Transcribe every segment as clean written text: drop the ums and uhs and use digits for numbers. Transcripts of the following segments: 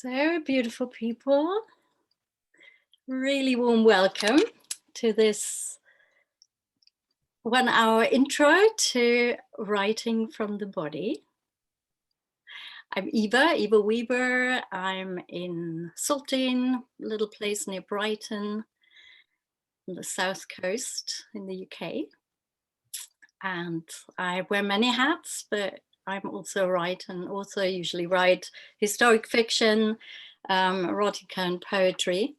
So, beautiful people, really warm welcome to this 1-hour intro to Writing from the Body. I'm Eva Weaver. I'm in Saltine, a little place near Brighton, on the south coast in the UK. And I wear many hats, but I'm also a writer and also usually write historic fiction, erotica and poetry.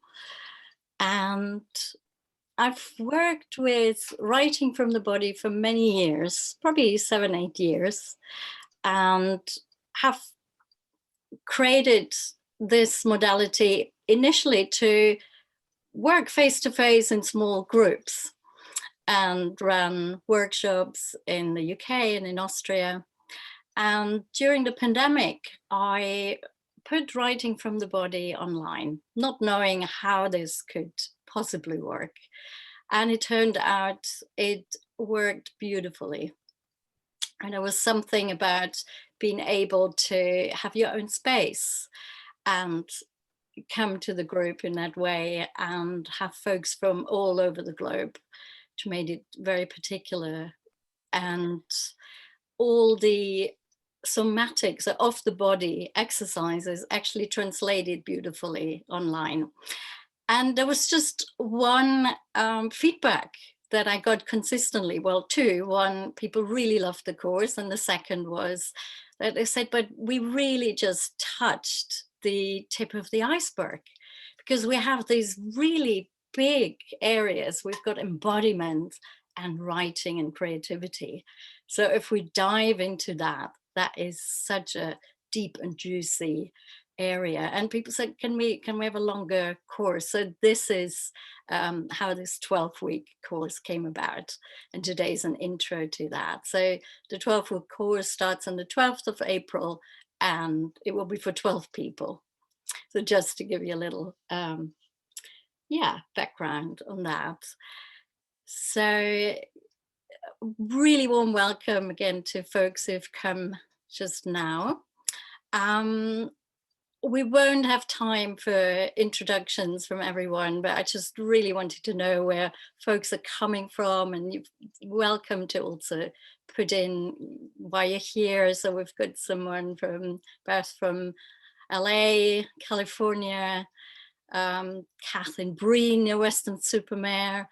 And I've worked with writing from the body for many years, probably 7-8 years, and have created this modality initially to work face-to-face in small groups and run workshops in the UK and in Austria. And during the pandemic, I put writing from the body online, not knowing how this could possibly work. And it turned out it worked beautifully. And there was something about being able to have your own space and come to the group in that way and have folks from all over the globe, which made it very particular. And all the somatics of the body exercises actually translated beautifully online. And there was just one feedback that I got consistently. Well, two. One, people really loved the course. And the second was that they said, but we really just touched the tip of the iceberg, because we have these really big areas. We've got embodiment and writing and creativity. So if we dive into that, that is such a deep and juicy area. And people said, can we have a longer course? So this is how this 12-week course came about. And today's an intro to that. So the 12-week course starts on the 12th of April, and it will be for 12 people. So just to give you a little background on that. So really warm welcome again to folks who've come just now. We won't have time for introductions from everyone, but I just really wanted to know where folks are coming from, and you're welcome to also put in why you're here. So we've got someone from LA, California, Kathleen Breen, near Weston-super-Mare,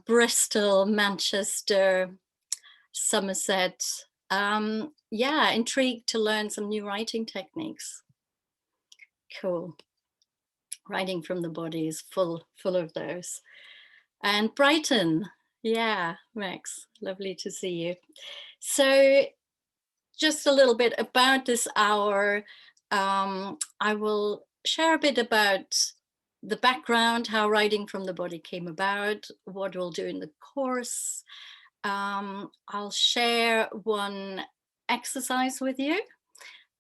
Bristol, Manchester, Somerset. Intrigued to learn some new writing techniques. Cool. Writing from the body is full of those. And Brighton, yeah, Max, lovely to see you. So just a little bit about this hour. I will share a bit about the background, how writing from the body came about, what we'll do in the course. I'll share one exercise with you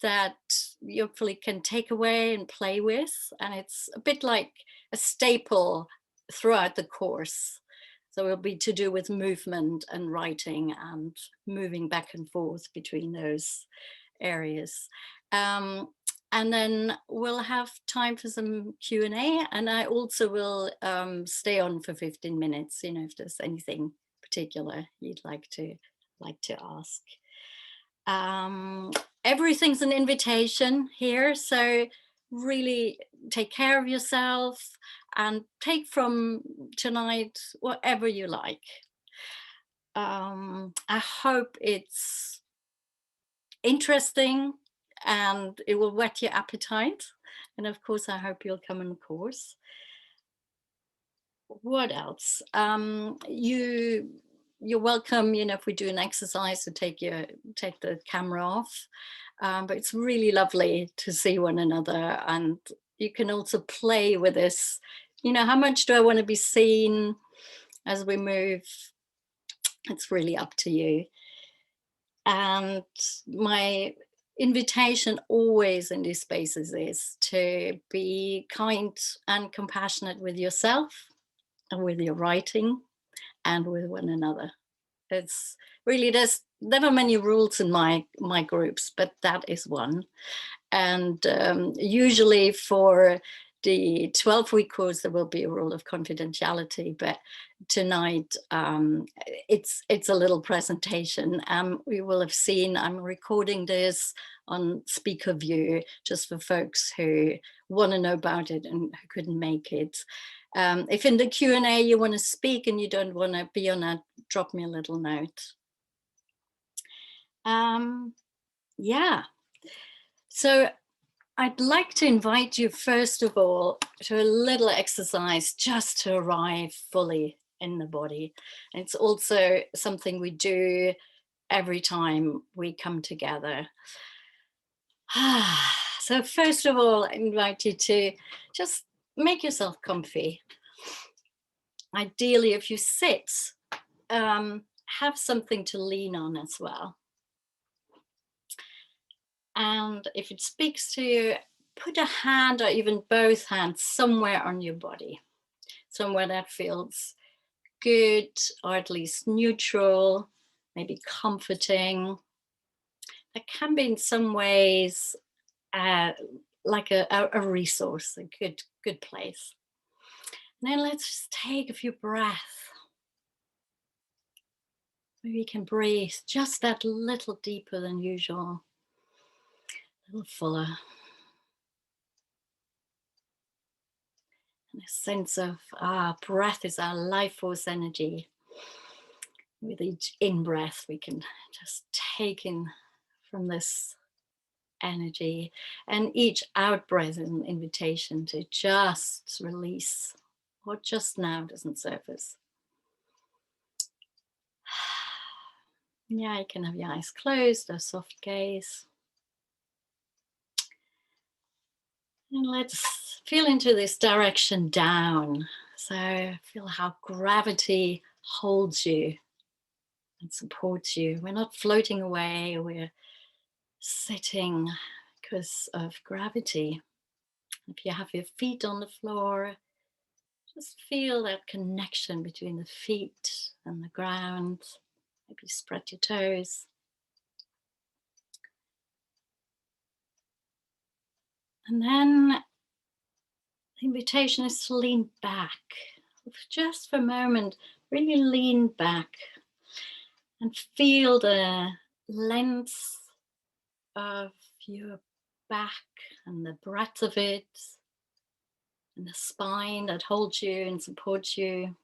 that you hopefully can take away and play with. And it's a bit like a staple throughout the course. So it'll be to do with movement and writing and moving back and forth between those areas. And then we'll have time for some Q&A, and I also will stay on for 15 minutes, if there's anything particular you'd like to ask. Everything's an invitation here, so really take care of yourself and take from tonight whatever you like. I hope it's interesting and it will whet your appetite. And of course, I hope you'll come on the course. What else? You're welcome, if we do an exercise, to take the camera off. But it's really lovely to see one another, and you can also play with this. How much do I want to be seen as we move? It's really up to you. And my invitation always in these spaces is to be kind and compassionate with yourself and with your writing and with one another. It's really, there's there are many rules in my groups, but that is one. And usually for the 12-week course, there will be a rule of confidentiality. But tonight, it's a little presentation. We will have seen, I'm recording this on speaker view, just for folks who want to know about it and who couldn't make it. If in the Q&A you want to speak and you don't want to be on that, drop me a little note. Yeah. So I'd like to invite you, first of all, to a little exercise just to arrive fully in the body. It's also something we do every time we come together. So first of all, I invite you to just make yourself comfy. Ideally, if you sit, have something to lean on as well. And if it speaks to you, put a hand or even both hands somewhere on your body, somewhere that feels good or at least neutral, maybe comforting. That can be in some ways like a resource, a good place. And then let's just take a few breaths. Maybe you can breathe just that little deeper than usual, a little fuller. And a sense of breath is our life force energy. With each in-breath, we can just take in from this energy, and each out-breath is an invitation to just release what just now doesn't serve us. Yeah, you can have your eyes closed or soft gaze. And let's feel into this direction down. So feel how gravity holds you and supports you. We're not floating away, we're sitting because of gravity. If you have your feet on the floor, just feel that connection between the feet and the ground. Maybe spread your toes. And then the invitation is to lean back. Just for a moment, really lean back and feel the length of your back and the breadth of it, and the spine that holds you and supports you.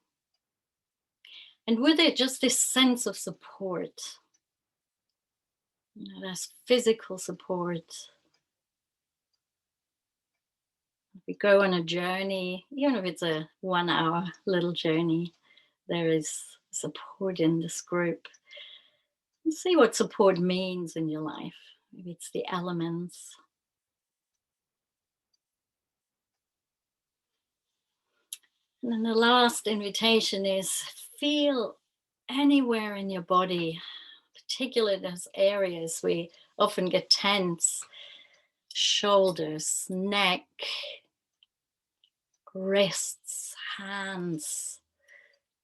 And with it, just this sense of support. You know, there's physical support. If we go on a journey, even if it's a 1 hour little journey, there is support in this group. And see what support means in your life. Maybe it's the elements. And then the last invitation is feel anywhere in your body, particularly those areas we often get tense, shoulders, neck, wrists, hands,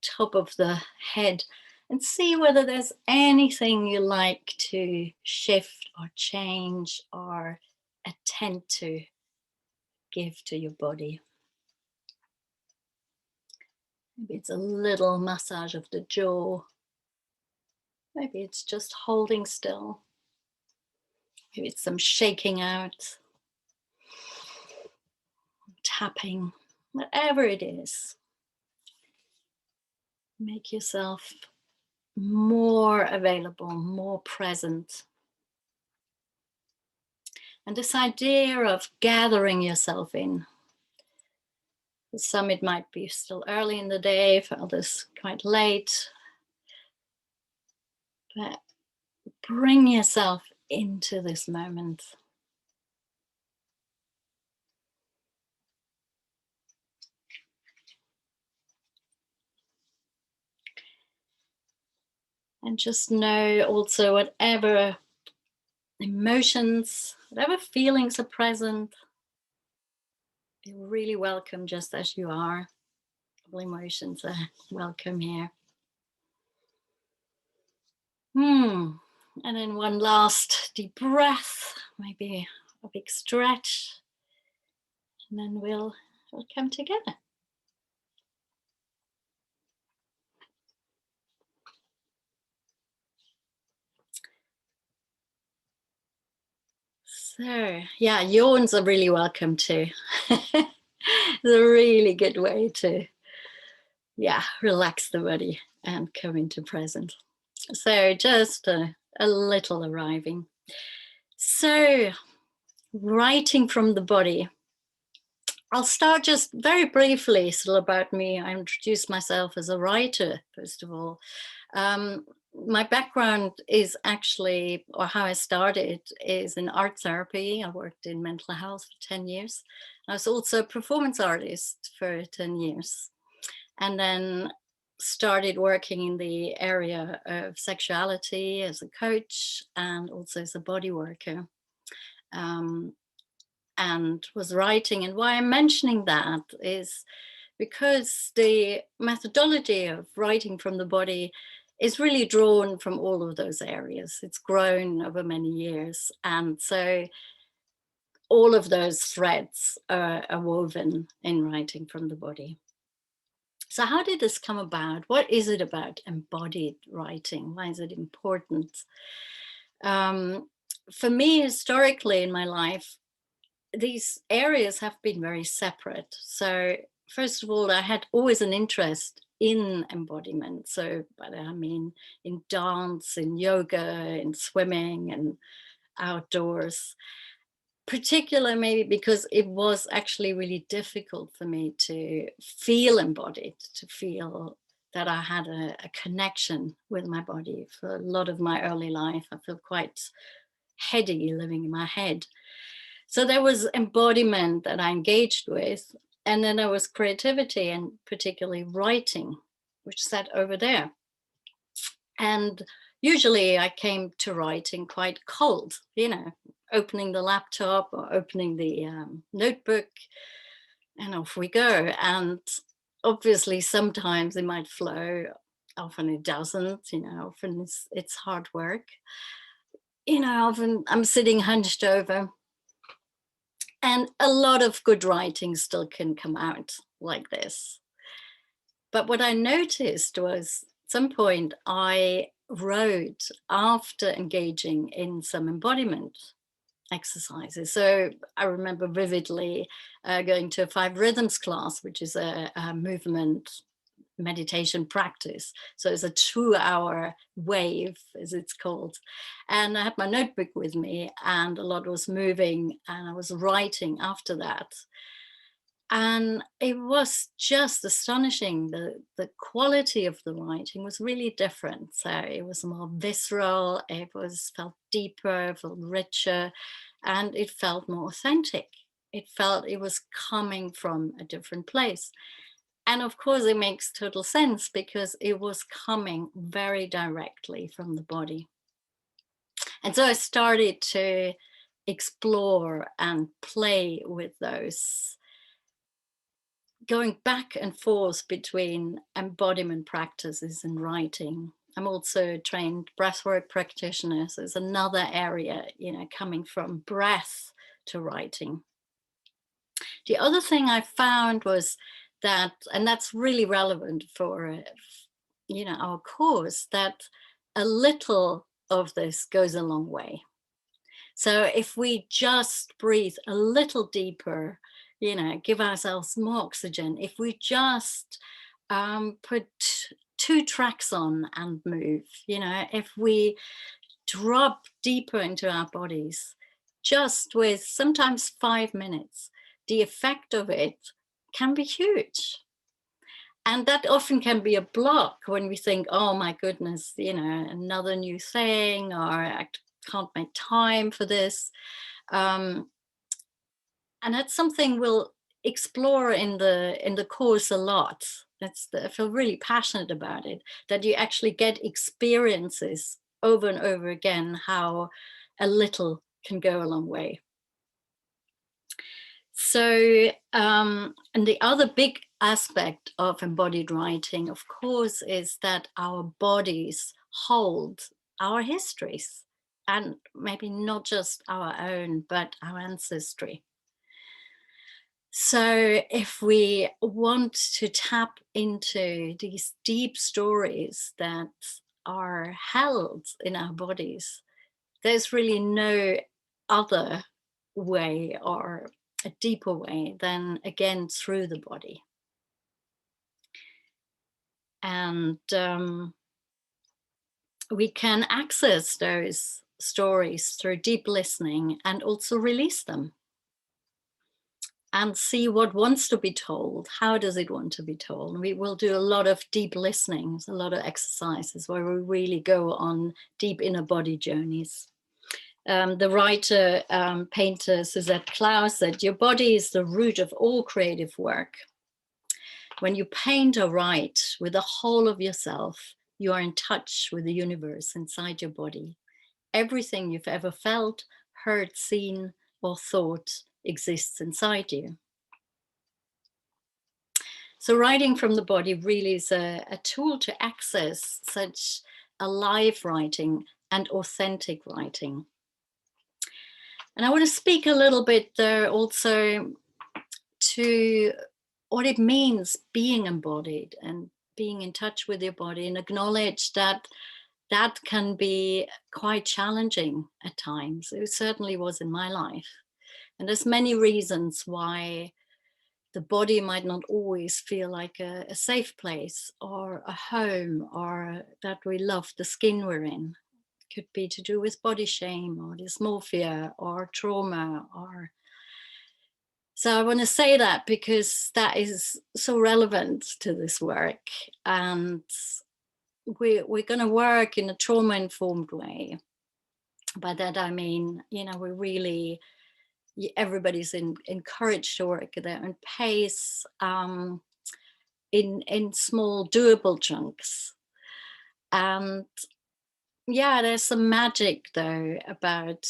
top of the head, and see whether there's anything you like to shift or change or attend to give to your body. Maybe it's a little massage of the jaw. Maybe it's just holding still. Maybe it's some shaking out, tapping, whatever it is. Make yourself more available, more present. And this idea of gathering yourself in. For some, it might be still early in the day, for others, quite late. But bring yourself into this moment. And just know also whatever emotions, whatever feelings are present, you're really welcome just as you are. All emotions are welcome here. And then one last deep breath, maybe a big stretch, and then we'll come together. So, yeah, yawns are really welcome too. It's a really good way to, yeah, relax the body and come into present. So, just a little arriving. So, writing from the body. I'll start just very briefly, still about me. I introduced myself as a writer, first of all. Um, my background is actually, or how I started, is in art therapy. I worked in mental health for 10 years. I was also a performance artist for 10 years. And then started working in the area of sexuality as a coach and also as a body worker. Um, and was writing. And why I'm mentioning that is because the methodology of writing from the body is really drawn from all of those areas. It's grown over many years. And so all of those threads are woven in writing from the body. So, how did this come about? What is it about embodied writing? Why is it important? Um, for me, historically in my life, these areas have been very separate. So, first of all, I had always an interest in embodiment. So, by that I mean in dance, in yoga, in swimming, and outdoors. Particular, maybe because it was actually really difficult for me to feel embodied, to feel that I had a connection with my body. For a lot of my early life, I feel quite heady living in my head. So there was embodiment that I engaged with. And then there was creativity and particularly writing, which sat over there. And usually I came to writing quite cold, opening the laptop or opening the notebook, and off we go. And obviously, sometimes it might flow, often it doesn't, often it's hard work. Often I'm sitting hunched over. And a lot of good writing still can come out like this. But what I noticed was at some point I wrote after engaging in some embodiment exercises. So I remember vividly going to a 5 rhythms class, which is a movement meditation practice. So it's a 2-hour wave, as it's called. And I had my notebook with me, and a lot was moving, and I was writing after that. And it was just astonishing. The quality of the writing was really different. So it was more visceral, felt deeper, felt richer, and it felt more authentic. It felt it was coming from a different place. And of course, it makes total sense because it was coming very directly from the body. And so I started to explore and play with those, going back and forth between embodiment practices and writing. I'm also a trained breathwork practitioner. So it's another area, coming from breath to writing. The other thing I found was that, and that's really relevant for, our course, that a little of this goes a long way. So if we just breathe a little deeper, give ourselves more oxygen, if we just put 2 tracks on and move, if we drop deeper into our bodies, just with sometimes 5 minutes, the effect of it can be huge. And that often can be a block when we think, oh my goodness, another new thing, or I can't make time for this. And that's something we'll explore in the course a lot. I feel really passionate about it, that you actually get experiences over and over again, how a little can go a long way. So, and the other big aspect of embodied writing, of course, is that our bodies hold our histories, and maybe not just our own, but our ancestry. So if we want to tap into these deep stories that are held in our bodies, there's really no other way or a deeper way than, again, through the body. And we can access those stories through deep listening and also release them and see what wants to be told. How does it want to be told? We will do a lot of deep listening, a lot of exercises where we really go on deep inner body journeys. The writer, painter Suzette Klaus said, "Your body is the root of all creative work. When you paint or write with the whole of yourself, you are in touch with the universe inside your body. Everything you've ever felt, heard, seen, or thought exists inside you." So writing from the body really is a tool to access such alive writing and authentic writing. And I want to speak a little bit there also to what it means being embodied and being in touch with your body, and acknowledge that that can be quite challenging at times. It certainly was in my life. And there's many reasons why the body might not always feel like a safe place or a home, or that we love the skin we're in. It could be to do with body shame or dysmorphia or trauma. Or so I want to say that because that is so relevant to this work. And we're going to work in a trauma-informed way. By that I mean, we really, everybody's encouraged to work at their own pace, in small doable chunks. And yeah, there's some magic though about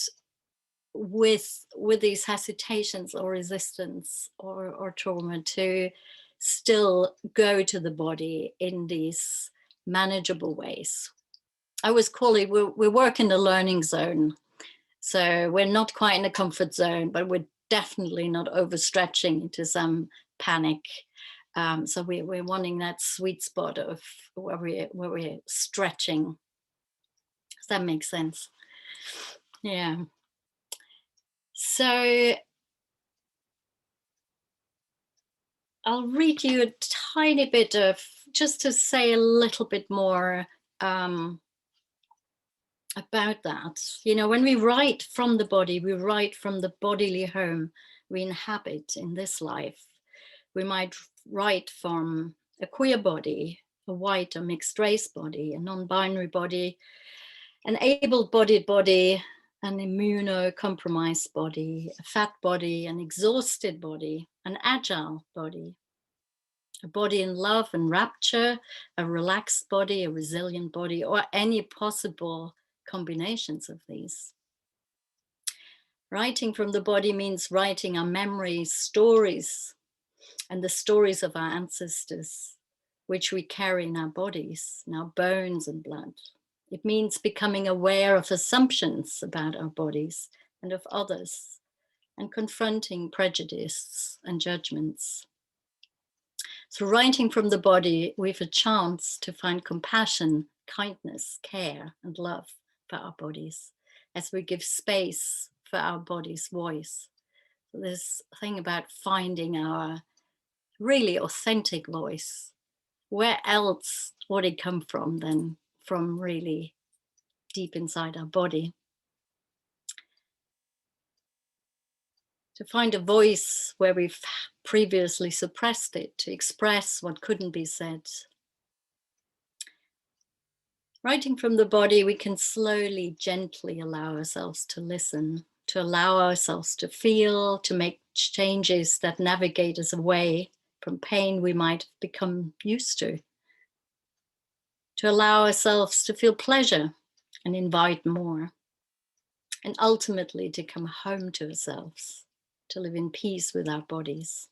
with these hesitations or resistance or trauma to still go to the body in these manageable ways. I always call it, we work in the learning zone. So we're not quite in the comfort zone, but we're definitely not overstretching into some panic. So we're wanting that sweet spot of where we're stretching. Does that make sense? Yeah. So I'll read you a tiny bit of, just to say a little bit more about that. When we write from the body, we write from the bodily home we inhabit in this life. We might write from a queer body, a white or mixed race body, a non-binary body, an able-bodied body, an immunocompromised body, a fat body, an exhausted body, an agile body, a body in love and rapture, a relaxed body, a resilient body, or any possible combinations of these. Writing from the body means writing our memories, stories, and the stories of our ancestors, which we carry in our bodies, in our bones and blood. It means becoming aware of assumptions about our bodies and of others, and confronting prejudice and judgments. Through writing from the body, we have a chance to find compassion, kindness, care, and love for our bodies as we give space for our body's voice. So this thing about finding our really authentic voice. Where else would it come from than from really deep inside our body? To find a voice where we've previously suppressed it, to express what couldn't be said. Writing from the body, we can slowly, gently allow ourselves to listen, to allow ourselves to feel, to make changes that navigate us away from pain we might become used to allow ourselves to feel pleasure and invite more, and ultimately to come home to ourselves, to live in peace with our bodies.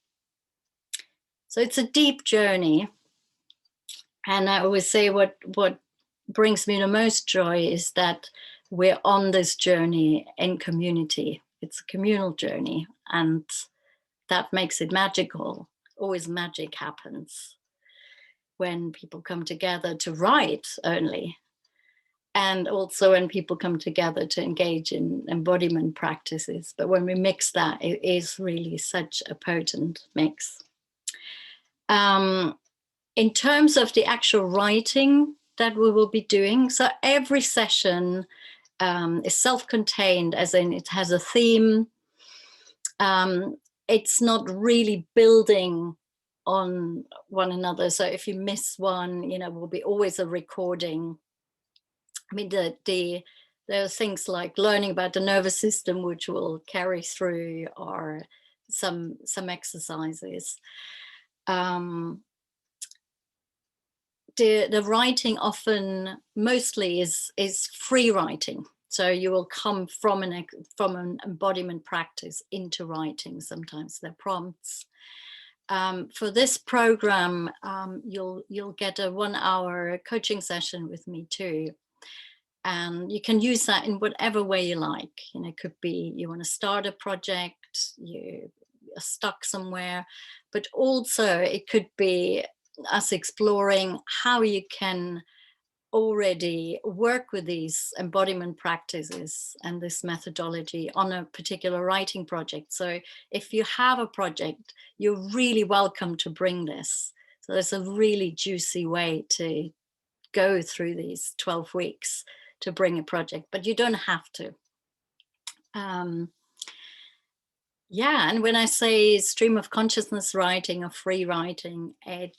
So it's a deep journey. And I always say what brings me the most joy is that we're on this journey in community. It's a communal journey, and that makes it magical. Always magic happens when people come together to write only, and also when people come together to engage in embodiment practices. But when we mix that, it is really such a potent mix. In terms of the actual writing that we will be doing, so every session is self-contained, as in it has a theme. It's not really building on one another. So if you miss one, you know, will be always a recording. I mean, there are things like learning about the nervous system, which will carry through, or some exercises. The writing often mostly is free writing. So you will come from an embodiment practice into writing. Sometimes they're prompts. For this program, you'll get a 1-hour coaching session with me too. And you can use that in whatever way you like. You know, it could be you want to start a project, you're stuck somewhere, but also it could be us exploring how you can already work with these embodiment practices and this methodology on a particular writing project. So if you have a project, you're really welcome to bring this. So there's a really juicy way to go through these 12 weeks to bring a project, but you don't have to. Yeah, and when I say stream of consciousness writing or free writing, it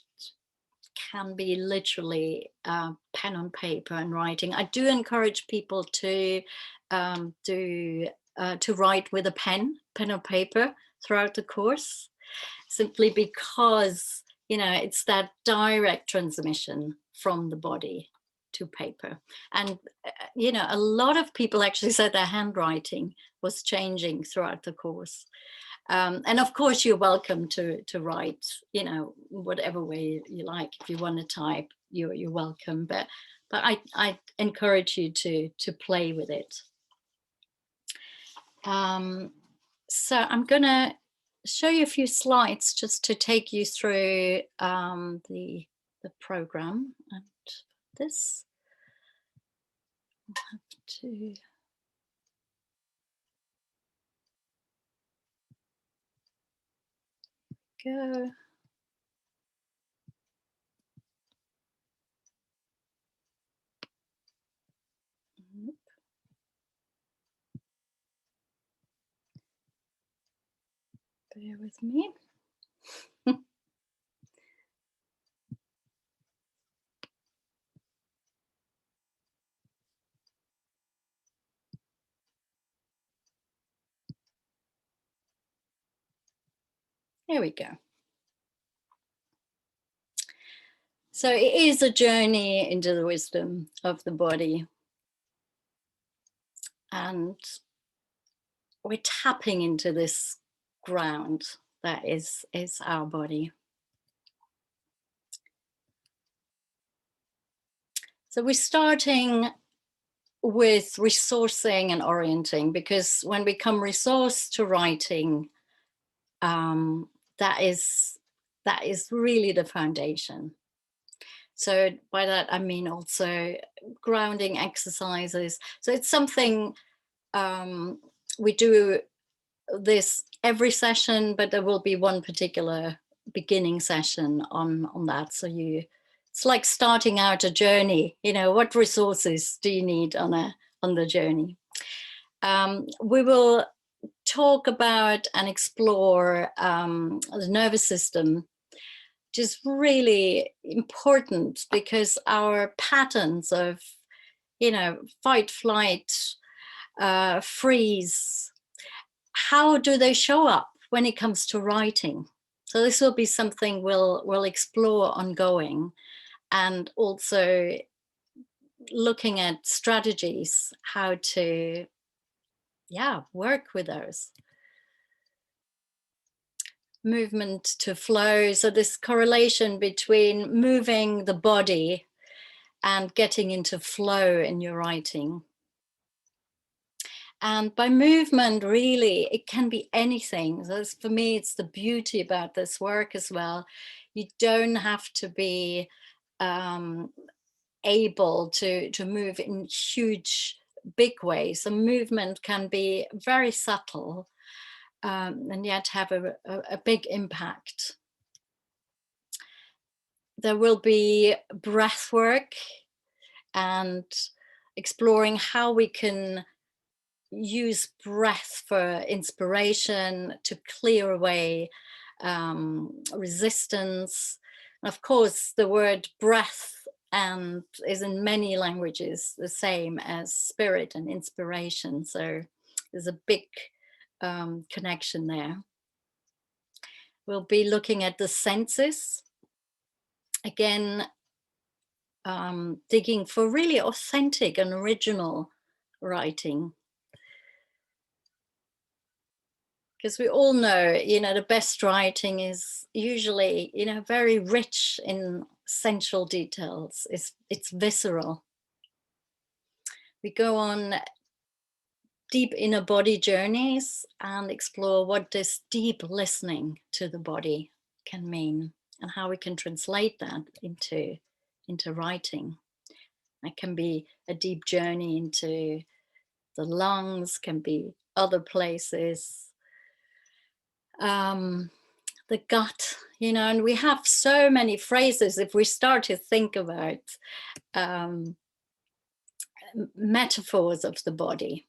can be literally pen on paper and writing. I do encourage people to write with a pen on paper throughout the course, simply because, you know, it's that direct transmission from the body to paper. And you know, a lot of people actually said their handwriting was changing throughout the course. And of course, you're welcome to write, you know, whatever way you like. If you want to type, you're welcome. But I encourage you to play with it. So I'm gonna show you a few slides just to take you through the program. And this, I'll have to. Go. Bear with me. There we go. So it is a journey into the wisdom of the body. And we're tapping into this ground that is our body. So we're starting with resourcing and orienting, because when we come resource to writing, that is really the foundation. So by that, I mean also grounding exercises. So it's something we do this every session, but there will be one particular beginning session on that. So it's like starting out a journey. You know, what resources do you need on the journey? We will talk about and explore the nervous system, which is really important because our patterns of, you know, fight, flight, freeze, how do they show up when it comes to writing? So this will be something we'll explore ongoing, and also looking at strategies, how to, yeah, work with those. Movement to flow. So this correlation between moving the body and getting into flow in your writing. And by movement, really, it can be anything. So for me, it's the beauty about this work as well. You don't have to be able to move in huge, big ways. The movement can be very subtle and yet have a big impact. There will be breath work and exploring how we can use breath for inspiration to clear away resistance. And of course, the word breath is in many languages the same as spirit and inspiration. So there's a big connection there. We'll be looking at the senses. Again, digging for really authentic and original writing. Because we all know, the best writing is usually, very rich in sensual details. It's visceral. We go on deep inner body journeys and explore what this deep listening to the body can mean and how we can translate that into writing. That can be a deep journey into the lungs, can be other places. The gut, and we have so many phrases. If we start to think about metaphors of the body,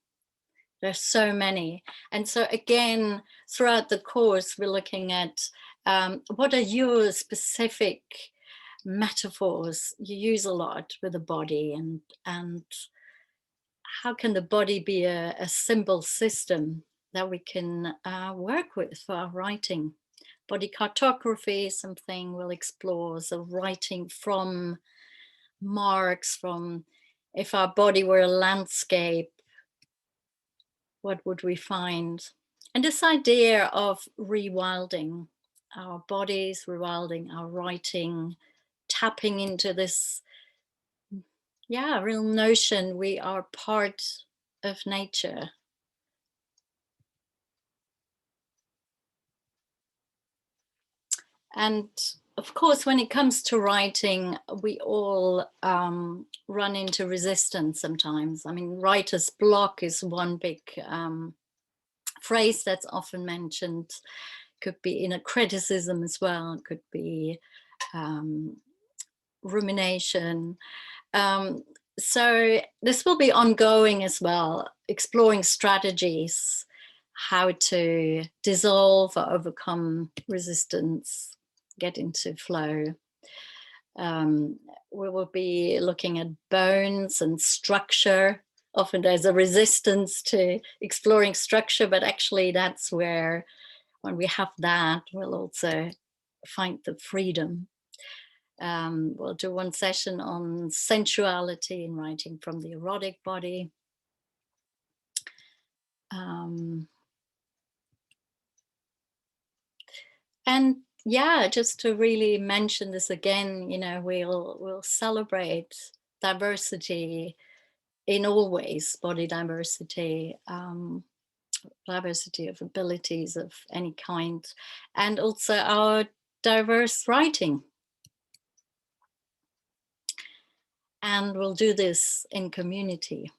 there's so many. And so again, throughout the course, we're looking at what are your specific metaphors you use a lot with the body, and how can the body be a symbol system that we can work with for our writing. Body cartography is something we'll explore. So writing from marks, from if our body were a landscape, what would we find? And this idea of rewilding our bodies, rewilding our writing, tapping into this, real notion we are part of nature. And of course, when it comes to writing, we all run into resistance sometimes. I mean, writer's block is one big phrase that's often mentioned. Could be inner criticism as well. It could be rumination. So this will be ongoing as well, exploring strategies, how to dissolve or overcome resistance, get into flow. We will be looking at bones and structure. Often there's a resistance to exploring structure, but actually that's where, when we have that, we'll also find the freedom. We'll do one session on sensuality in writing from the erotic body. And just to really mention this again, we'll celebrate diversity in all ways, body diversity, diversity of abilities of any kind, and also our diverse writing. And we'll do this in community.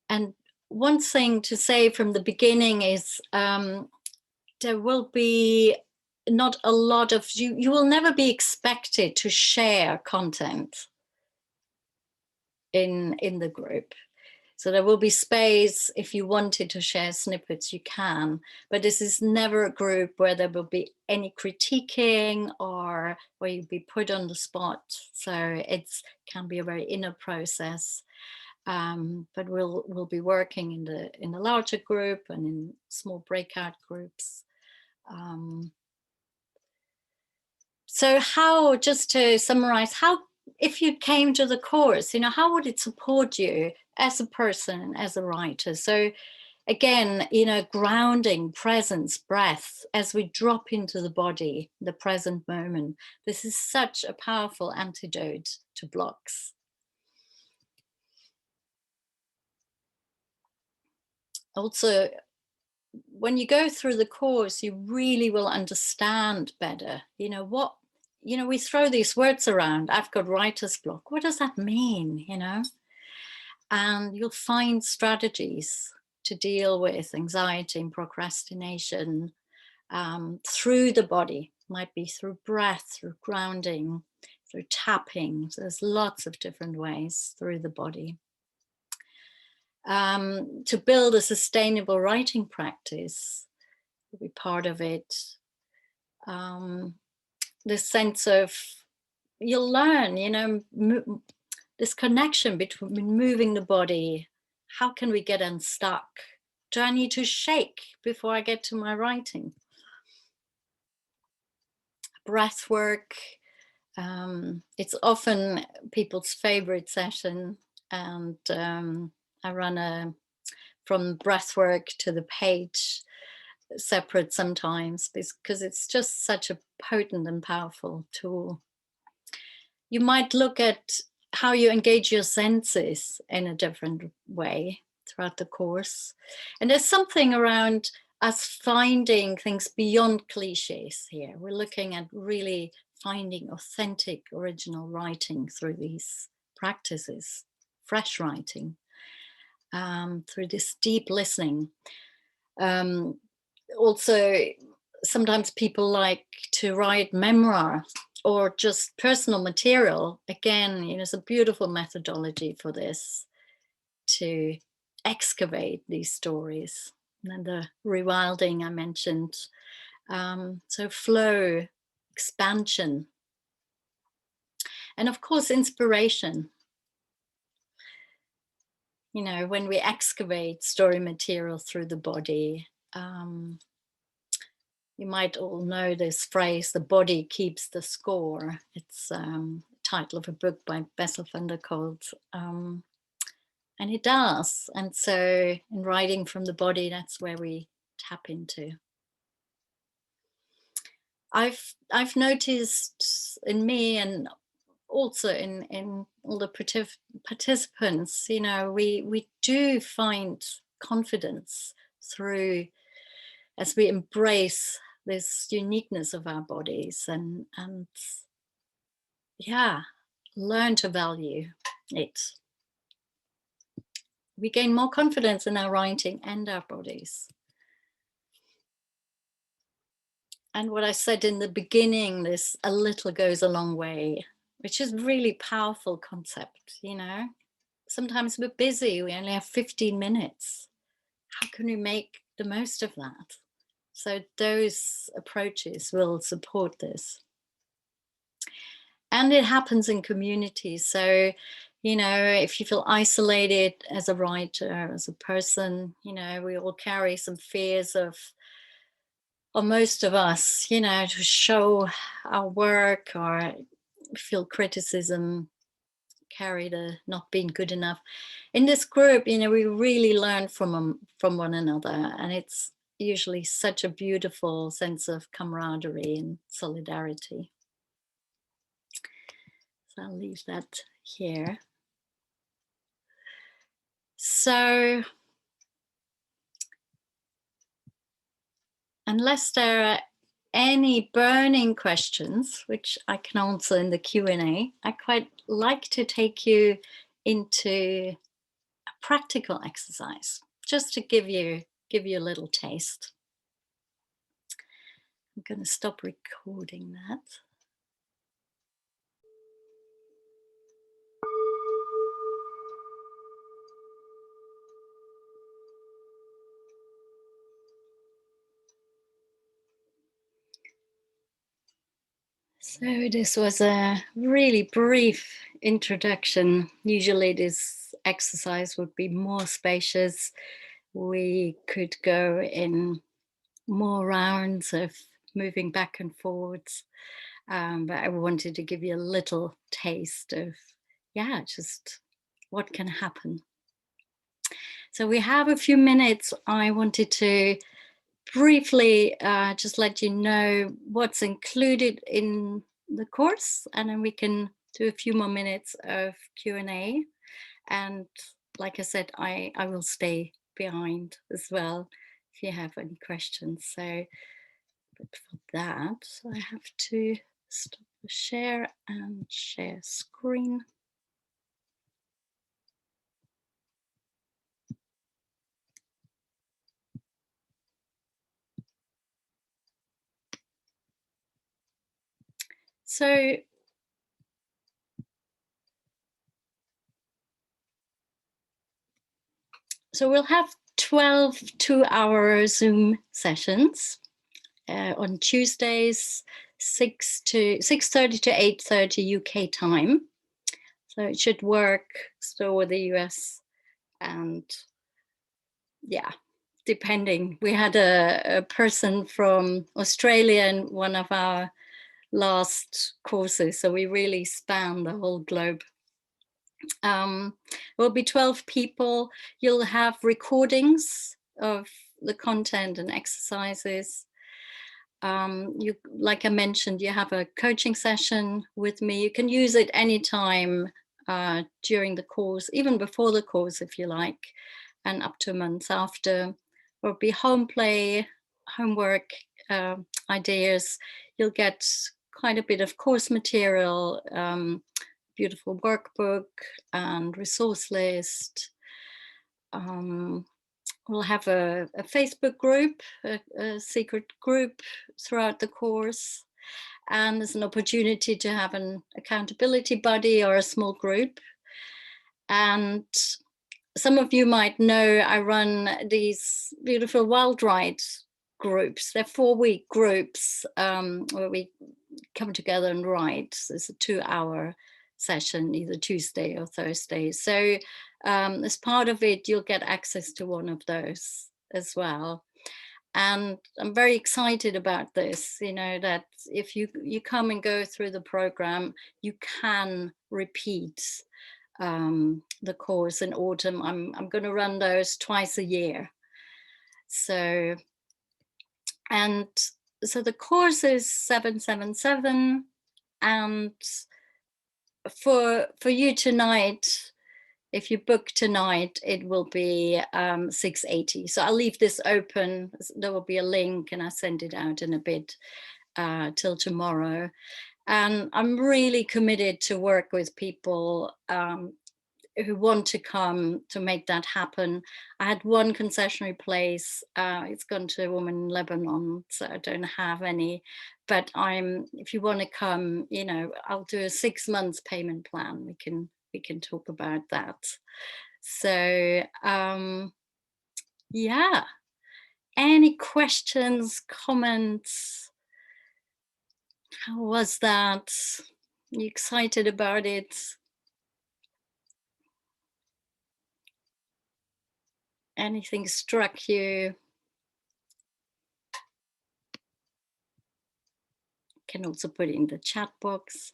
And one thing to say from the beginning is there will be not a lot of, you will never be expected to share content in the group. So there will be space. If you wanted to share snippets, you can, but this is never a group where there will be any critiquing or where you'll be put on the spot. So it can be a very inner process. But we'll be working in the larger group and in small breakout groups. So how, just to summarize, how, if you came to the course, how would it support you as a person, as a writer? So again, grounding, presence, breath, as we drop into the body, the present moment. This is such a powerful antidote to blocks. Also, when you go through the course, you really will understand better, what, we throw these words around. I've got writer's block. What does that mean, And you'll find strategies to deal with anxiety and procrastination through the body. Might be through breath, through grounding, through tapping. So there's lots of different ways through the body. To build a sustainable writing practice will be part of it. This sense of, you'll learn, this connection between moving the body. How can we get unstuck? Do I need to shake before I get to my writing? Breath work. It's often people's favorite session, and I run from breath work to the page separate sometimes, because it's just such a potent and powerful tool. You might look at how you engage your senses in a different way throughout the course. And there's something around us finding things beyond cliches here. We're looking at really finding authentic, original writing through these practices, fresh writing, through this deep listening. Also, sometimes people like to write memoir or just personal material. Again, it's a beautiful methodology for this, to excavate these stories. And then the rewilding I mentioned. So flow, expansion, and of course, inspiration. When we excavate story material through the body, you might all know this phrase, the body keeps the score. It's the title of a book by Bessel van der Kolk. And it does. And so in writing from the body, that's where we tap into. I've noticed in me, and also in all the participants, we do find confidence through, as we embrace this uniqueness of our bodies and learn to value it. We gain more confidence in our writing and our bodies. And what I said in the beginning, this a little goes a long way, which is really powerful concept, Sometimes we're busy, we only have 15 minutes. How can we make the most of that? So those approaches will support this. And it happens in communities. So, if you feel isolated as a writer, as a person, we all carry some fears of, or most of us, to show our work or feel criticism, carry the not being good enough. In this group, we really learn from one another, and it's usually such a beautiful sense of camaraderie and solidarity. So I'll leave that here. So, unless there are any burning questions, which I can answer in the Q&A, I quite like to take you into a practical exercise, just to give you a little taste. I'm going to stop recording that. So this was a really brief introduction. Usually this exercise would be more spacious. We could go in more rounds of moving back and forwards. But I wanted to give you a little taste of, just what can happen. So we have a few minutes. I wanted to briefly just let you know what's included in the course, and then we can do a few more minutes of Q&A. And like I said, I will stay behind as well if you have any questions. So, but for that, I have to stop the share and share screen. So we'll have 12 two-hour Zoom sessions on Tuesdays, 6:30 to 8:30 UK time. So it should work still with the US, and yeah, depending. We had a person from Australia in one of our last courses, so we really span the whole globe. Will be 12 people. You'll have recordings of the content and exercises. You, like I mentioned, you have a coaching session with me. You can use it anytime during the course, even before the course if you like, and up to a month after. There'll be home play, homework ideas. You'll get quite a bit of course material, beautiful workbook and resource list. We'll have a Facebook group, a secret group throughout the course. And there's an opportunity to have an accountability buddy or a small group. And some of you might know I run these beautiful wild ride groups. They're 4-week groups where we come together and ride. So it's a 2-hour session, either Tuesday or Thursday. So as part of it, you'll get access to one of those as well. And I'm very excited about this, you know, that if you come and go through the program, you can repeat the course in autumn. I'm going to run those twice a year. So, and so the course is 777, and for you tonight, if you book tonight, it will be 680. So I'll leave this open. There will be a link, and I'll send it out in a bit till tomorrow. And I'm really committed to work with people who want to come to make that happen. I had one concessionary place. It's gone to a woman in Lebanon, so I don't have any. But if you want to come, you know, I'll do a 6 months payment plan. We can talk about that. So yeah, any questions, comments? How was that? You excited about it? Anything struck you? Can also put it in the chat box.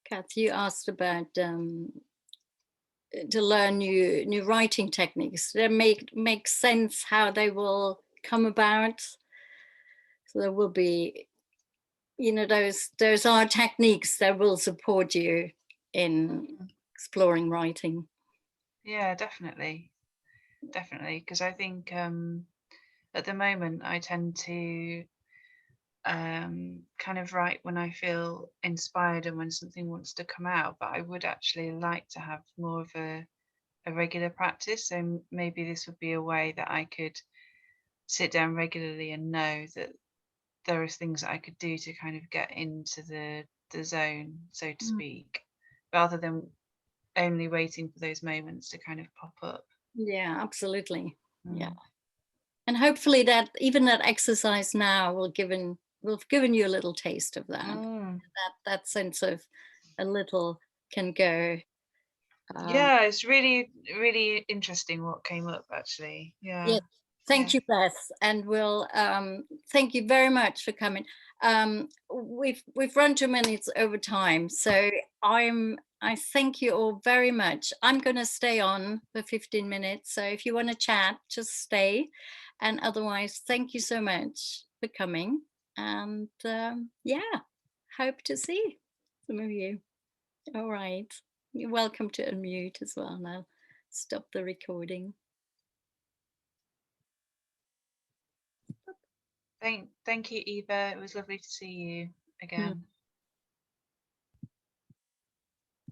Kath, you asked about to learn new writing techniques. That make sense how they will come about. So there will be, you know, those are techniques that will support you in exploring writing. Yeah, definitely, because I think at the moment I tend to kind of write when I feel inspired and when something wants to come out, but I would actually like to have more of a regular practice. So maybe this would be a way that I could sit down regularly and know that there are things that I could do to kind of get into the zone, so to speak, rather than only waiting for those moments to kind of pop up. Yeah, absolutely. Yeah. And hopefully that even that exercise now will given you a little taste of that. That sense of a little can go. Yeah, it's really, really interesting what came up actually. Yeah. Yes. Thank you, Beth, and we'll thank you very much for coming. We've run 2 minutes over time, so I'm I thank you all very much. I'm going to stay on for 15 minutes. So if you want to chat, just stay. And otherwise, thank you so much for coming. And yeah, hope to see some of you. All right. You're welcome to unmute as well now. Stop the recording. Thank you, Eva. It was lovely to see you again.